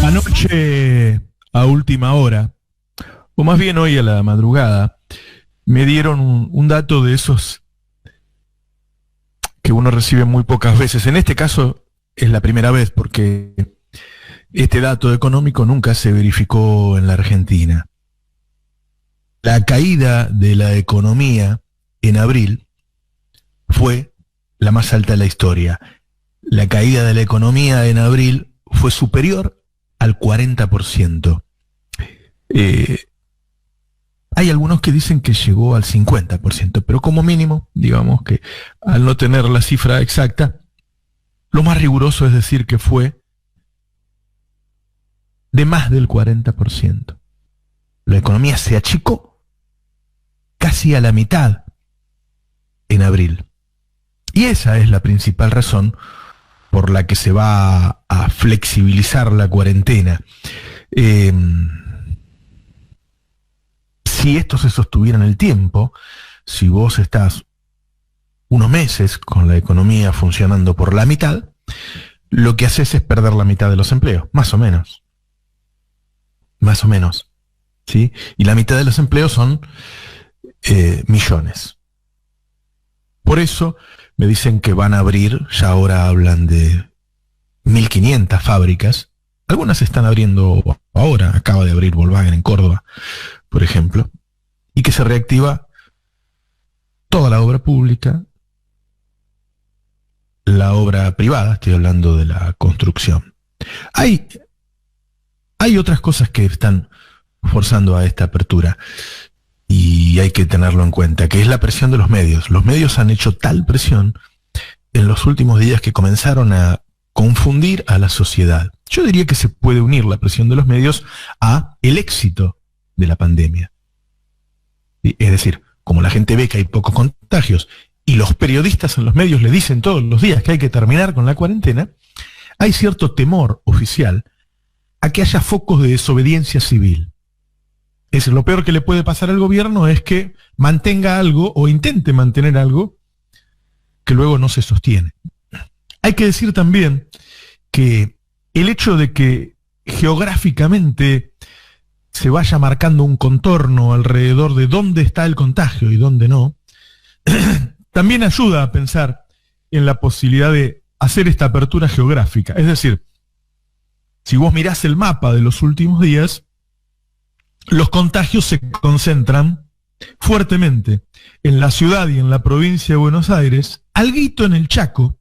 Anoche, a última hora, o más bien hoy a la madrugada, me dieron un dato de esos que uno recibe muy pocas veces. En este caso es la primera vez porque este dato económico nunca se verificó en la Argentina. La caída de la economía en abril fue la más alta de la historia. La caída de la economía en abril fue superior al 40%. Hay algunos que dicen que llegó al 50%, pero como mínimo, digamos que al no tener la cifra exacta, lo más riguroso es decir que fue de más del 40%. La economía se achicó casi a la mitad en abril. Y esa es la principal razón por la que se va a flexibilizar la cuarentena. Si esto se sostuviera en el tiempo, si vos estás unos meses con la economía funcionando por la mitad, lo que haces es perder la mitad de los empleos, más o menos. Más o menos. ¿Sí? Y la mitad de los empleos son millones. Por eso me dicen que van a abrir, ya ahora hablan de 1.500 fábricas. Algunas se están abriendo ahora, acaba de abrir Volkswagen en Córdoba, por ejemplo, y que se reactiva toda la obra pública, la obra privada, estoy hablando de la construcción. Hay otras cosas que están forzando a esta apertura y hay que tenerlo en cuenta, que es la presión de los medios. Los medios han hecho tal presión en los últimos días que comenzaron a confundir a la sociedad. Yo diría que se puede unir la presión de los medios a el éxito de la pandemia. Es decir, como la gente ve que hay pocos contagios y los periodistas en los medios le dicen todos los días que hay que terminar con la cuarentena, hay cierto temor oficial a que haya focos de desobediencia civil. Es decir, lo peor que le puede pasar al gobierno es que mantenga algo o intente mantener algo que luego no se sostiene. Hay que decir también que el hecho de que geográficamente se vaya marcando un contorno alrededor de dónde está el contagio y dónde no, también ayuda a pensar en la posibilidad de hacer esta apertura geográfica. Es decir, si vos mirás el mapa de los últimos días, los contagios se concentran fuertemente en la ciudad y en la provincia de Buenos Aires, alguito en el Chaco,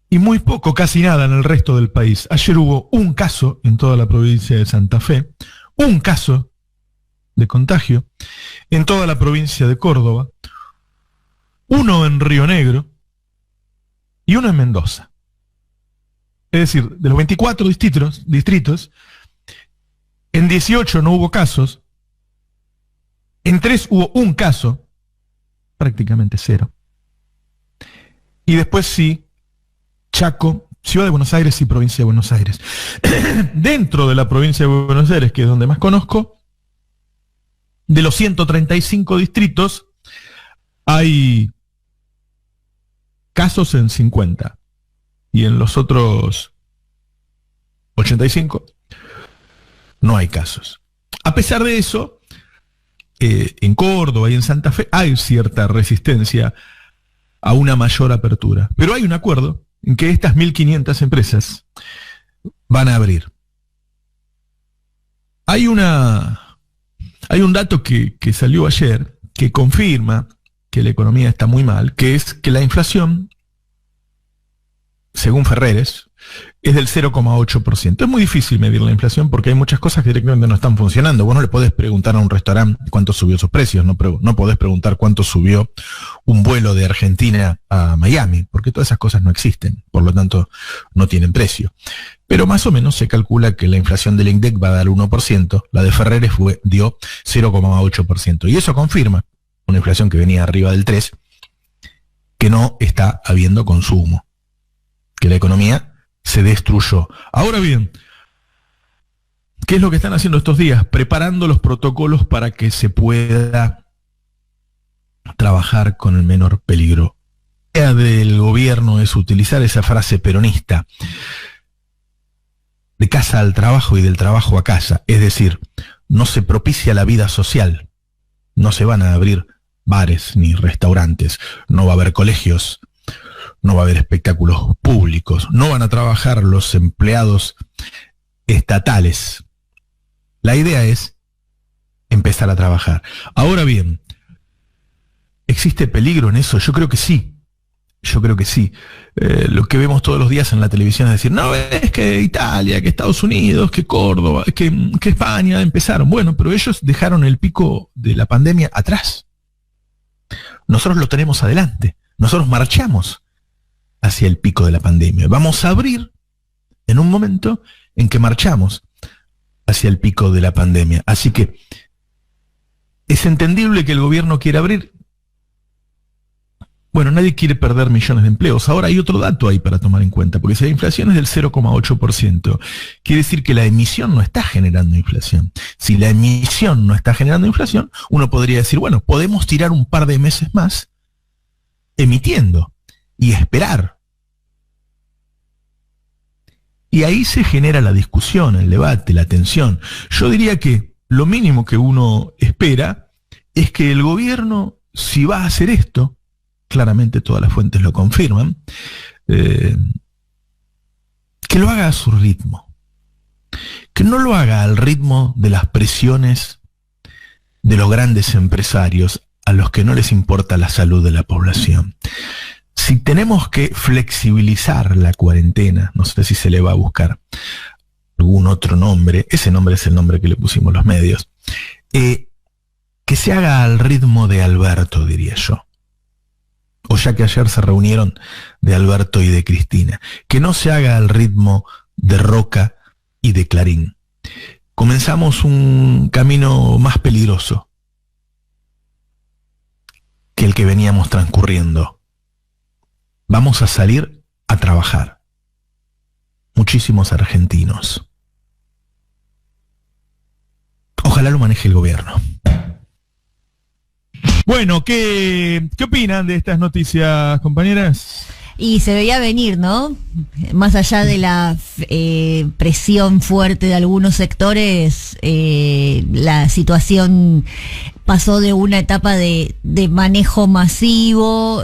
y muy poco, casi nada en el resto del país. Ayer hubo un caso en toda la provincia de Santa Fe, un caso de contagio en toda la provincia de Córdoba, uno en Río Negro y uno en Mendoza. Es decir, de los 24 distritos, en 18 no hubo casos, en 3 hubo un caso, prácticamente cero. Y después sí, Chaco, Ciudad de Buenos Aires y Provincia de Buenos Aires. Dentro de la Provincia de Buenos Aires, que es donde más conozco, de los 135 distritos, hay casos en 50. Y en los otros 85 no hay casos. A pesar de eso, en Córdoba y en Santa Fe hay cierta resistencia a una mayor apertura. Pero hay un acuerdo en que estas 1.500 empresas van a abrir. Hay un dato que salió ayer que confirma que la economía está muy mal, que es que la inflación, según Ferreres, es del 0,8%. Es muy difícil medir la inflación porque hay muchas cosas que directamente no están funcionando. Vos no le podés preguntar a un restaurante cuánto subió sus precios, no podés preguntar cuánto subió un vuelo de Argentina a Miami, porque todas esas cosas no existen, por lo tanto no tienen precio. Pero más o menos se calcula que la inflación del INDEC va a dar 1%, la de Ferreres dio 0,8%. Y eso confirma una inflación que venía arriba del 3%, que no está habiendo consumo, que la economía se destruyó. Ahora bien, ¿qué es lo que están haciendo estos días? Preparando los protocolos para que se pueda trabajar con el menor peligro. La idea del gobierno es utilizar esa frase peronista. de casa al trabajo y del trabajo a casa. Es decir, no se propicia la vida social. No se van a abrir bares ni restaurantes. No va a haber colegios. No va a haber espectáculos públicos. No van a trabajar los empleados estatales. La idea es empezar a trabajar. Ahora bien, ¿existe peligro en eso? Yo creo que sí. Yo creo que sí. Lo que vemos todos los días en la televisión es decir, no, es que Italia, que Estados Unidos, que Córdoba, que España empezaron. Bueno, pero ellos dejaron el pico de la pandemia atrás. Nosotros lo tenemos adelante. Nosotros marchamos hacia el pico de la pandemia. Vamos a abrir en un momento en que marchamos hacia el pico de la pandemia. Así que es entendible que el gobierno quiera abrir. Bueno, nadie quiere perder millones de empleos. Ahora hay otro dato ahí para tomar en cuenta, porque si la inflación es del 0,8%, quiere decir que la emisión no está generando inflación. Si la emisión no está generando inflación, uno podría decir, bueno, podemos tirar un par de meses más emitiendo y esperar. Y ahí se genera la discusión, el debate, la tensión. Yo diría que lo mínimo que uno espera es que el gobierno, si va a hacer esto, claramente todas las fuentes lo confirman, que lo haga a su ritmo. Que no lo haga al ritmo de las presiones de los grandes empresarios a los que no les importa la salud de la población. Si tenemos que flexibilizar la cuarentena, no sé si se le va a buscar algún otro nombre, ese nombre es el nombre que le pusimos los medios, que se haga al ritmo de Alberto, diría yo. O ya que ayer se reunieron de Alberto y de Cristina. Que no se haga al ritmo de Roca y de Clarín. Comenzamos un camino más peligroso que el que veníamos transcurriendo. Vamos a salir a trabajar. Muchísimos argentinos. Ojalá lo maneje el gobierno. Bueno, ¿qué opinan de estas noticias, compañeras? Y se veía venir, ¿no? Más allá de la presión fuerte de algunos sectores, la situación pasó de una etapa de manejo masivo,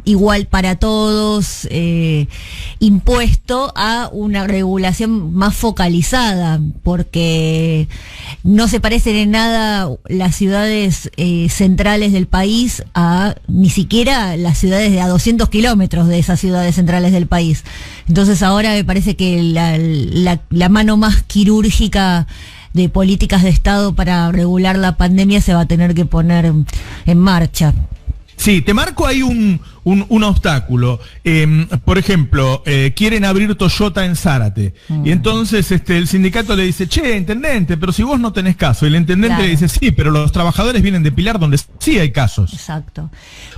igual para todos, impuesto, a una regulación más focalizada, porque no se parecen en nada las ciudades centrales del país a ni siquiera las ciudades de a 200 kilómetros de esas ciudades centrales del país. Entonces ahora me parece que la mano más quirúrgica de políticas de Estado para regular la pandemia se va a tener que poner en marcha. Sí, te marco ahí un obstáculo. Por ejemplo, quieren abrir Toyota en Zárate. Y entonces el sindicato le dice, che, intendente, pero si vos no tenés caso. Y el intendente le dice, sí, pero los trabajadores vienen de Pilar donde sí hay casos. Exacto.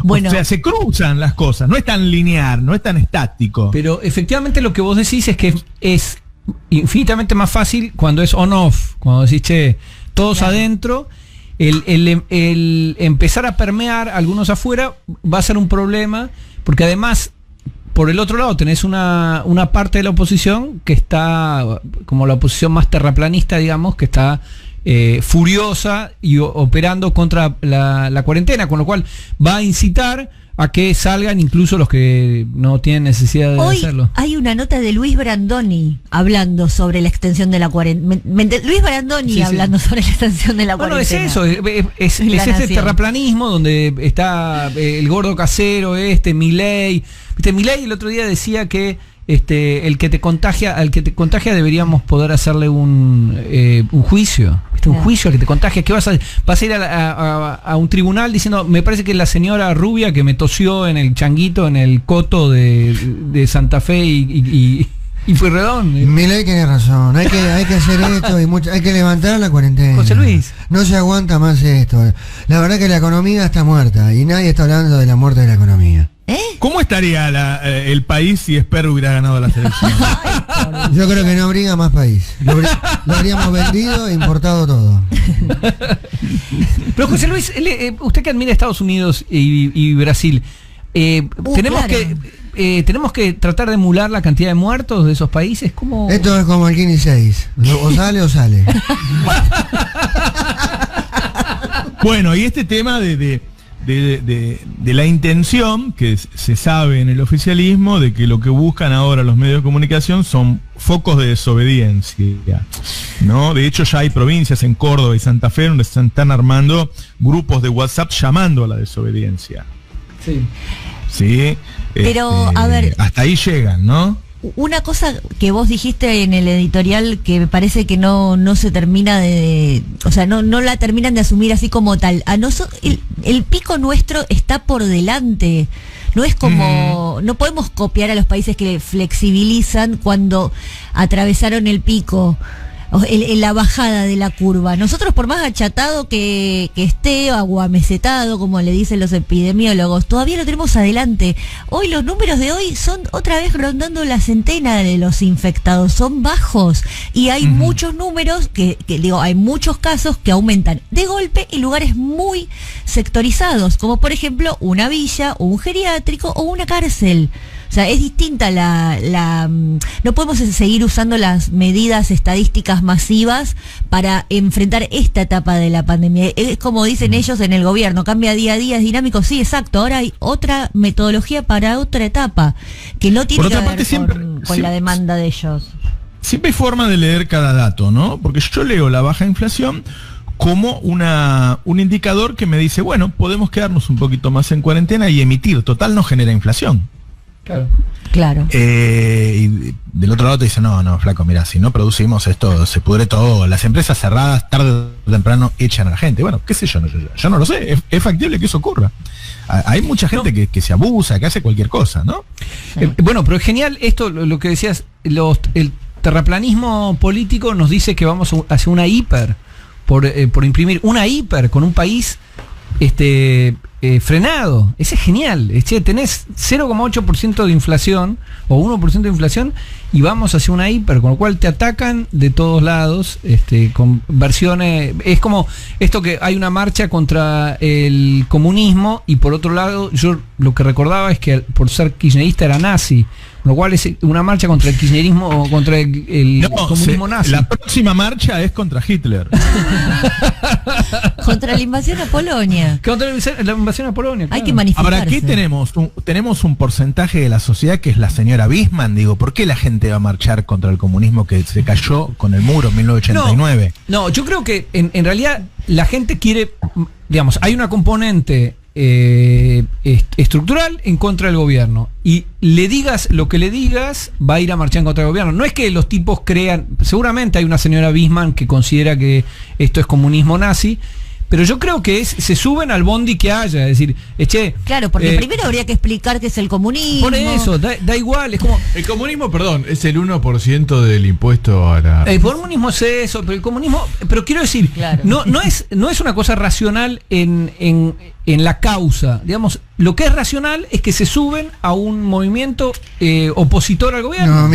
Bueno, o sea, se cruzan las cosas, no es tan lineal, no es tan estático. Pero efectivamente lo que vos decís es que es infinitamente más fácil cuando es on-off, cuando decís, che, todos adentro. El empezar a permear algunos afuera va a ser un problema, porque además, por el otro lado, tenés una parte de la oposición que está, como la oposición más terraplanista, digamos, que está furiosa y operando contra la cuarentena, con lo cual va a incitar a que salgan incluso los que no tienen necesidad de hacerlo. Hoy hay una nota de Luis Brandoni hablando sobre la extensión de la cuarentena. Luis Brandoni hablando sobre la extensión de la cuarentena. Bueno, es eso, es este terraplanismo donde está el gordo casero, Milei. Milei el otro día decía que al que te contagia deberíamos poder hacerle un juicio. Un juicio al que te contagia. ¿Qué vas a ir a un tribunal diciendo, me parece que la señora rubia que me tosió en el changuito, en el coto de Santa Fe y Pueyrredón? Milei tiene razón, hay que hacer esto y hay que levantar la cuarentena. José Luis, no se aguanta más esto. La verdad que la economía está muerta y nadie está hablando de la muerte de la economía. ¿Cómo estaría el país si Esper hubiera ganado la selección? Yo creo que no habría más país. Lo habríamos vendido e importado todo. Pero José Luis, usted que admira Estados Unidos y Brasil, tenemos que tenemos que tratar de emular la cantidad de muertos de esos países. ¿Cómo? Esto es como el Kini 6. O sale o sale. Bueno, y este tema de la intención, que se sabe en el oficialismo, de que lo que buscan ahora los medios de comunicación son focos de desobediencia, ¿no? De hecho, ya hay provincias en Córdoba y Santa Fe donde se están armando grupos de WhatsApp llamando a la desobediencia. Sí. Sí. Pero, a ver, hasta ahí llegan, ¿no? una cosa que vos dijiste en el editorial que me parece que no se termina de, o sea, no la terminan de asumir así como tal. El pico nuestro está por delante. No es como, no podemos copiar a los países que flexibilizan cuando atravesaron el pico, en la bajada de la curva. Nosotros, por más achatado que esté, o amesetado, como le dicen los epidemiólogos, todavía lo tenemos adelante. Hoy los números de hoy son otra vez rondando la centena de los infectados, son bajos, y hay muchos números que digo, hay muchos casos que aumentan de golpe en lugares muy sectorizados, como por ejemplo una villa, o un geriátrico, o una cárcel. O sea, es distinta no podemos seguir usando las medidas estadísticas masivas para enfrentar esta etapa de la pandemia. Es como dicen ellos en el gobierno, cambia día a día, es dinámico. Sí, exacto. Ahora hay otra metodología para otra etapa que no tiene que ver con la demanda de ellos. Siempre hay forma de leer cada dato, ¿no? Porque yo leo la baja inflación como un indicador que me dice, bueno, podemos quedarnos un poquito más en cuarentena y emitir. Total, no genera inflación. Claro. Y del otro lado te dicen, no, flaco, mira, si no producimos esto, se pudre todo. Las empresas cerradas, tarde o temprano, echan a la gente. Bueno, qué sé yo, yo no lo sé. Es factible que eso ocurra. Hay mucha gente que se abusa, que hace cualquier cosa, ¿no? Bueno, pero es genial esto, lo que decías, el terraplanismo político nos dice que vamos hacia una hiper, por imprimir una hiper con un país frenado. Ese es genial. Tenés 0,8% de inflación o 1% de inflación y vamos hacia una hiper, con lo cual te atacan de todos lados, con versiones. Es como esto, que hay una marcha contra el comunismo y por otro lado yo lo que recordaba es que por ser kirchnerista era nazi, con lo cual es una marcha contra el kirchnerismo o contra el comunismo nazi. La próxima marcha es contra Hitler. Contra la invasión a Polonia. Contra la invasión a Polonia. Hay que manifestarse. Ahora, ¿qué tenemos? Tenemos un porcentaje de la sociedad que es la señora Bisman. Digo, ¿por qué la gente va a marchar contra el comunismo que se cayó con el muro en 1989? No, yo creo que en realidad la gente quiere, digamos, hay una componente estructural en contra del gobierno, y le digas lo que le digas, va a ir a marchar en contra del gobierno. No es que los tipos crean, seguramente hay una señora Bisman que considera que esto es comunismo nazi, pero yo creo que se suben al bondi que haya, es decir, claro, porque primero habría que explicar qué es el comunismo. Por eso, da igual, es como... El comunismo, perdón, es el 1% del impuesto a la... El comunismo es eso, pero el comunismo, pero quiero decir, claro, no es una cosa racional en la causa. Digamos, lo que es racional es que se suben a un movimiento opositor al gobierno.